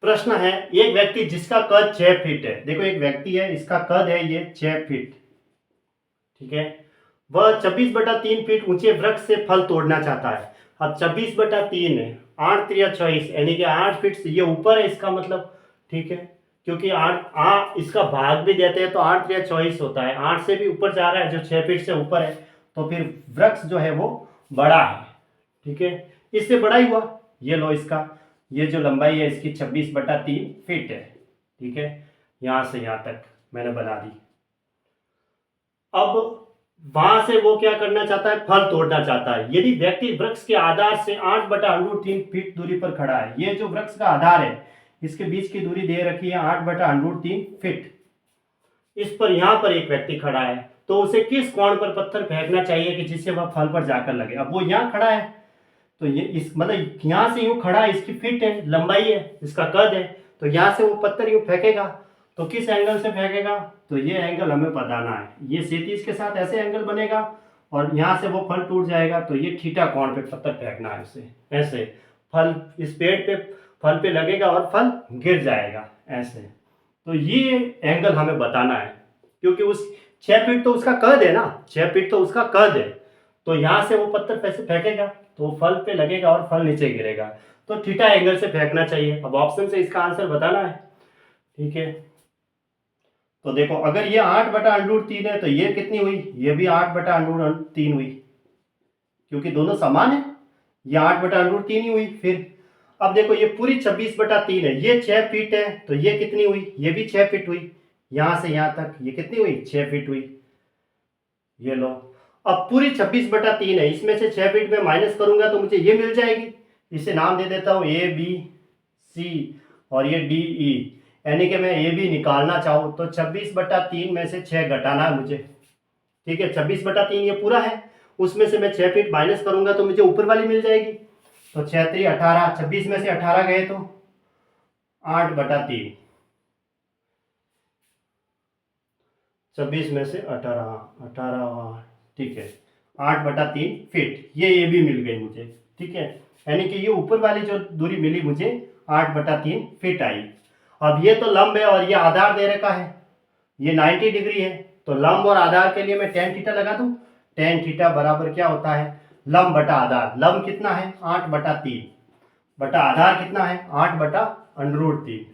प्रश्न है, एक व्यक्ति जिसका कद 6 फीट है, देखो एक व्यक्ति है, इसका कद है ये 6 फीट, ठीक है। वह 24/3 फीट ऊंचे वृक्ष से फल तोड़ना चाहता है। अब 24/3 है, 8 3 24, यानी कि 8 फीट से ये ऊपर है, इसका मतलब, ठीक है, क्योंकि 8 इसका भाग भी देते हैं तो 8 3 24 होता है, 8 से भी ऊपर जा रहा है जो 6 फीट से ऊपर है, तो फिर वृक्ष जो है वो बड़ा है, ठीक है, इससे बड़ा ही हुआ। ये लो, इसका ये जो लंबाई है इसकी 26/3 फीट है, ठीक है, यहां से यहां तक मैंने बना दी। अब वहां से वो क्या करना चाहता है, फल तोड़ना चाहता है। यदि व्यक्ति वृक्ष के आधार से 8/√3 फीट दूरी पर खड़ा है, ये जो वृक्ष का आधार है इसके बीच की दूरी दे रखी है 8/√3 फीट, इस पर यहां पर एक व्यक्ति खड़ा है, तो उसे किस कोण पर पत्थर फेंकना चाहिए कि जिससे वह फल पर जाकर लगे। अब वो यहाँ खड़ा है, तो ये इस मतलब यहां से यूं खड़ा है, इसकी फीट है, लंबाई है, इसका कद है, तो यहां से वो पत्थर यूं फेंकेगा, तो किस एंगल से फेंकेगा, तो ये एंगल हमें बताना है। ये 37 के साथ ऐसे एंगल बनेगा और यहाँ से वो फल टूट जाएगा, तो ये थीटा कोण पे पत्थर फेंकना है उसे, ऐसे फल इस पेड़ पे फल पे लगेगा और फल गिर जाएगा ऐसे। तो ये एंगल हमें बताना है, क्योंकि उस 6 फीट तो उसका कद है ना, 6 फीट तो उसका कद है, तो यहाँ से वो पत्थर कैसे फेंकेगा, तो फल पे लगेगा और फल नीचे गिरेगा, तो थीटा एंगल से फेंकना चाहिए। अब ऑप्शन से इसका आंसर बताना है, ठीक है। तो देखो, अगर ये 8/√3 है तो ये कितनी हुई, ये भी 8/√3 हुई, क्योंकि दोनों समान है, ये 8/√3 ही हुई। फिर अब देखो, ये पूरी 26/3 है, ये 6 फीट है, तो ये कितनी हुई, ये भी 6 फीट हुई, यहां से यहां तक ये कितनी हुई, 6 फीट हुई। ये लो, अब पूरी 26/3 है, इसमें से 6 फीट में माइनस करूंगा तो मुझे ये मिल जाएगी, इसे नाम दे देता हूं ए बी सी और ये डी ई, यानी कि मैं ए बी निकालना चाहूँ तो 26/3 में से 6 घटाना है मुझे, ठीक है। 26/3 ये पूरा है, उसमें से मैं 6 फीट माइनस करूंगा तो मुझे ऊपर वाली मिल जाएगी, तो 6 3 18, 26 में से 18 गए तो 8/3, 26 में से 18 18, ठीक है, 8/3 फीट ये भी मिल गई मुझे, ठीक है, यानी कि ये ऊपर वाली जो दूरी मिली मुझे 8/3 फीट आई। अब ये तो लंब है और ये आधार दे रखा है, ये 90 डिग्री है, तो लंब और आधार के लिए मैं tan थीटा लगा दूं। tan थीटा बराबर क्या होता है, लंब बटा आधार, लंब कितना है 8/3 बटा आधार कितना है 8/√3।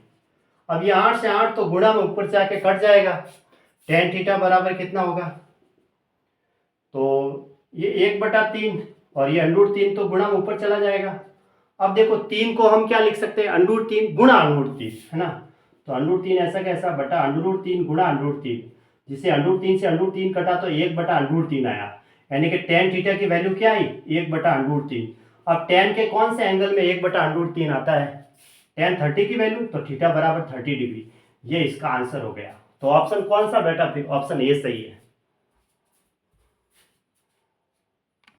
अब ये 8 से 8 तो गुणा में ऊपर से आके कट जाएगा, tan थीटा बराबर कितना होगा, तो ये 1/3 और ये √3 तो गुणा में ऊपर चला जाएगा। अब देखो 3 को हम क्या लिख सकते हैं, √3 गुणा √3, है ना, तो √3 ऐसा कैसा बटा √3 गुणा √3, जिसे √3 से √3 कटा तो 1/√3 आया, यानी कि tan थीटा की वैल्यू क्या आई 1/√3। अब tan के कौन से एंगल में 1/√3 आता है, tan 30 की वैल्यू, तो थीटा बराबर 30 डिग्री, ये इसका आंसर हो गया। तो ऑप्शन कौन सा बेटा, फिर ऑप्शन ए सही है।